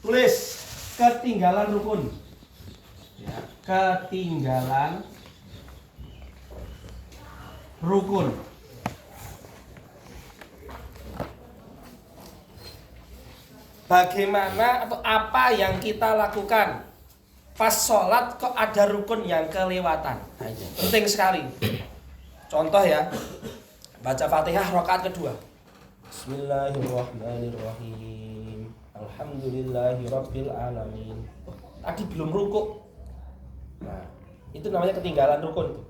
Tulis ketinggalan rukun. Ya, ketinggalan rukun. Bagaimana atau apa yang kita lakukan pas sholat kok ada rukun yang kelewatan? Nah, ini penting sekali. Contoh ya, baca Fatihah rakaat kedua. Bismillahirrahmanirrahim. Alhamdulillahirabbil alamin. Tadi belum rukuk. Nah, itu namanya ketinggalan rukun.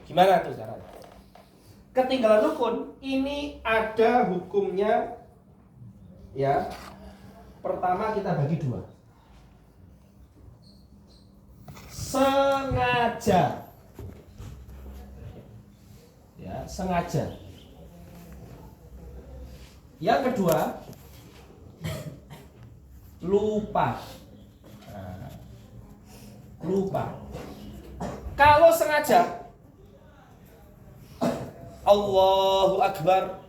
Gimana tuh caranya? Ketinggalan rukun ini ada hukumnya ya. Pertama kita bagi dua. Sengaja. Ya, sengaja. Yang kedua, lupa. Nah, lupa. Kalau sengaja, Allahu Akbar,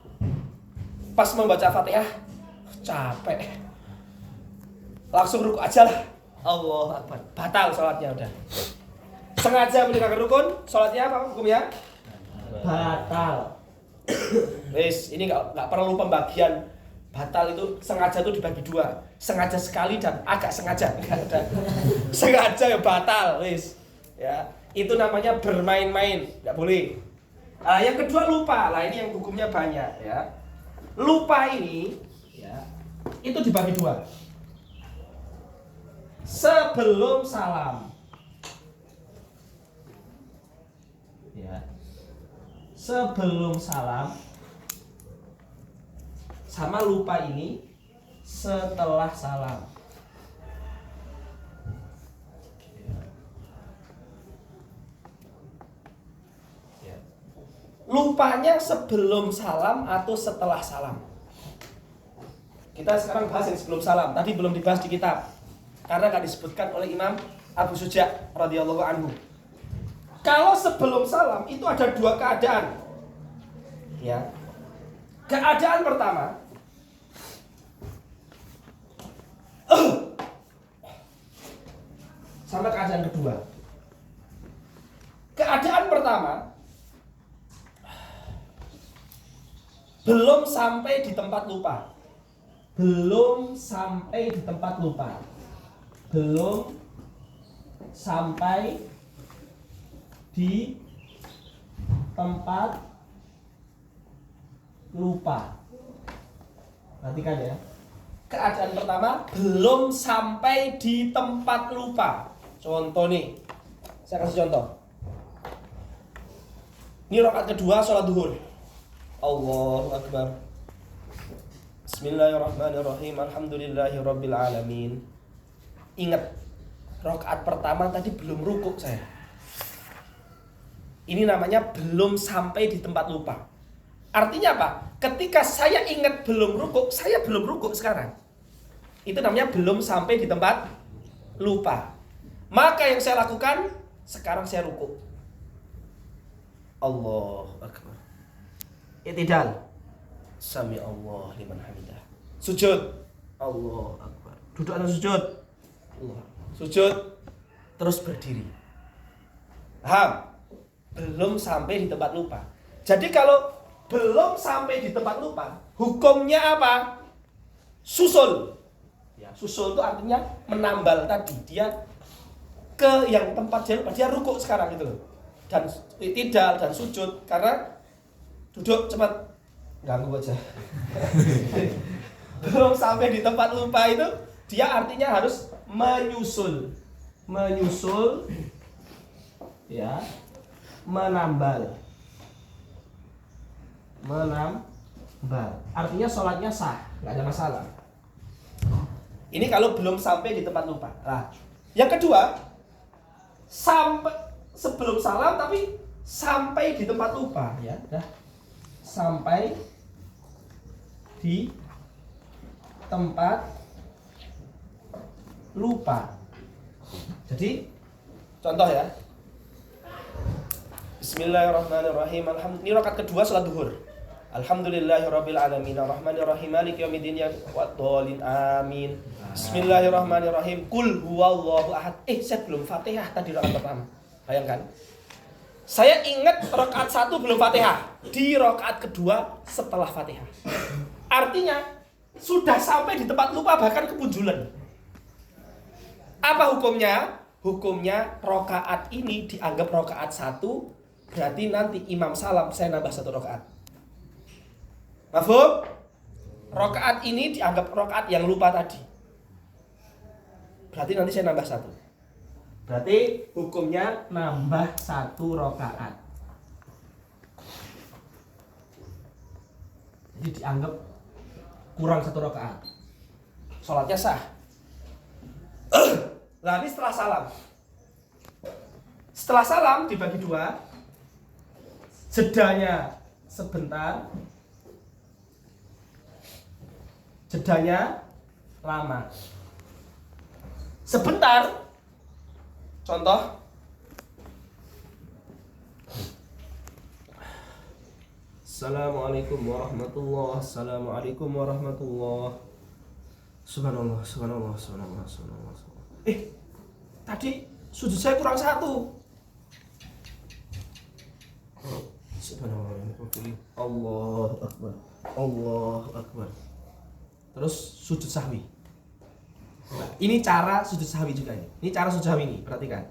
pas membaca Fatihah capek, langsung rukuk aja lah. Allahu Akbar, batal sholatnya udah. Sengaja meninggalkan rukun, sholatnya apa hukumnya? Batal. Wes, ini nggak perlu pembagian. Batal itu sengaja itu dibagi dua. Sengaja sekali dan agak sengaja. Nggak ada. Sengaja ya batal, wes. Ya, itu namanya bermain-main, nggak boleh. Nah, yang kedua lupa. Lah ini yang hukumnya banyak ya. Lupa ini ya, itu dibagi dua. Sebelum salam. Ya. Sebelum salam sama lupa ini setelah salam. Ya. Lupanya sebelum salam atau setelah salam. Kita sekarang bahas yang sebelum salam. Tadi belum dibahas di kitab karena nggak disebutkan oleh Imam Abu Suja radhiyallahu anhu. Kalau sebelum salam itu ada dua keadaan. Ya. Keadaan pertama, sama keadaan kedua. Keadaan pertama, belum sampai di tempat lupa. Belum sampai di tempat lupa. Belum sampai di tempat lupa. Perhatikan ya. Keadaan pertama belum sampai di tempat lupa. Contoh nih. Saya kasih contoh. Ini rakaat kedua sholat duhur. Allahu Akbar. Bismillahirrahmanirrahim. Alhamdulillahirabbil alamin. Ingat, rakaat pertama tadi belum rukuk saya. Ini namanya belum sampai di tempat lupa. Artinya apa? Ketika saya ingat belum rukuk, saya belum rukuk sekarang. Itu namanya belum sampai di tempat lupa. Maka yang saya lakukan, sekarang saya rukuk. Allahu Akbar. I'tidal. Sami Allah liman hamidah. Sujud. Allahu Akbar. Duduk atau sujud? Allah. Sujud. Terus berdiri. Paham? Belum sampai di tempat lupa. Jadi kalau belum sampai di tempat lupa, hukumnya apa? Susul. Ya, susul itu artinya menambal tadi. Dia ke yang tempat dia rukuk sekarang itu loh. Dan i'tidal dan sujud karena duduk cepat ganggu aja. Belum sampai di tempat lupa itu dia artinya harus menyusul. Menyusul ya. Menambal. Artinya sholatnya sah, nggak ada masalah. Ini kalau belum sampai di tempat lupa. Nah, yang kedua, sampai sebelum salam tapi sampai di tempat lupa, ya, dah. Sampai di tempat lupa. Jadi, contoh ya. Bismillahirrahmanirrahim. Ini rakaat kedua sholat duhur. Alhamdulillahirabbil alamin arrahmanirrahim maliki yaumiddin waddallin amin. Bismillahirrahmanirrahim. Qul huwallahu ahad. Saya belum Fatihah tadi rakaat pertama. Bayangkan. Saya ingat rakaat 1 belum Fatihah. Di rakaat kedua setelah Fatihah. Artinya sudah sampai di tempat lupa bahkan kepunjulan. Apa hukumnya? Hukumnya rakaat ini dianggap rakaat 1, berarti nanti imam salam saya nambah 1 rakaat. Mafhum? Rakaat ini dianggap rakaat yang lupa tadi. Berarti nanti saya nambah 1. Berarti hukumnya nambah 1 rakaat. Jadi dianggap kurang 1 rakaat. Sholatnya sah. Nah ini setelah salam. Setelah salam dibagi 2. Jedanya sebentar. Jedanya lama. Sebentar. Contoh. Assalamualaikum warahmatullahi. Assalamualaikum warahmatullahi. Subhanallah, subhanallah, subhanallah, subhanallah. Tadi sujud saya kurang 1. Subhanallah. Allahu akbar. Allahu akbar. Terus sujud sahwi. Nah, ini cara sujud sahwi juga ini. Ini cara sujud sahwi ini, perhatikan.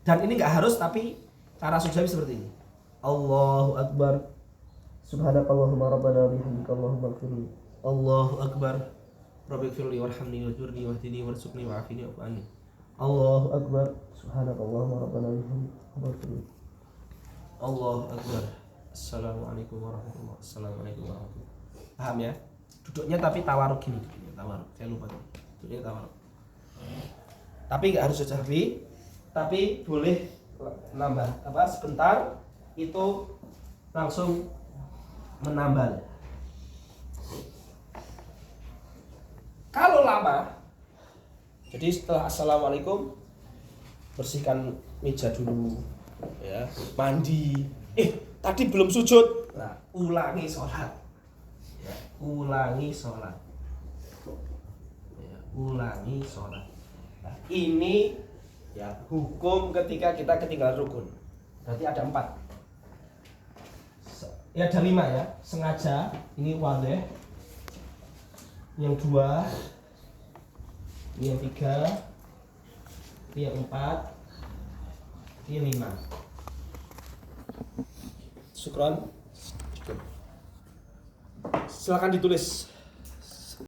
Dan ini enggak harus, tapi cara sujud sahwi seperti ini. Allahu akbar. Subhanakallahumma rabbana bihamdika Allahumma ighfirli. Allahu akbar. Rabbighfirli warhamni wajurni wahdini warzuqni wa'afini wa'fu anni. Allahu akbar. Subhanakallahumma rabbana bihamdika Allahumma ighfirli. Allahu akbar. Assalamualaikum warahmatullahi wabarakatuh. Assalamualaikum warahmatullahi wabarakatuh. Paham ya? Duduknya tapi tawaruk gini, tawaruk. Saya lupa tuh. Duduknya tawaruk. Tapi nggak harus sujud, tapi boleh nambah. Sebentar itu langsung menambal. Kalau lama, jadi setelah assalamualaikum bersihkan meja dulu, ya, mandi. Tadi belum sujud. Nah, ulangi sholat. Ya, ulangi sholat. Ya, ulangi sholat. Nah, ini ya hukum ketika kita ketinggalan rukun. Berarti ada 4. Ya ada 5 ya. Sengaja. Ini wadih. Yang 2. Ini yang 3. Ini yang 4. Ini yang 5. Syukron. Silakan ditulis.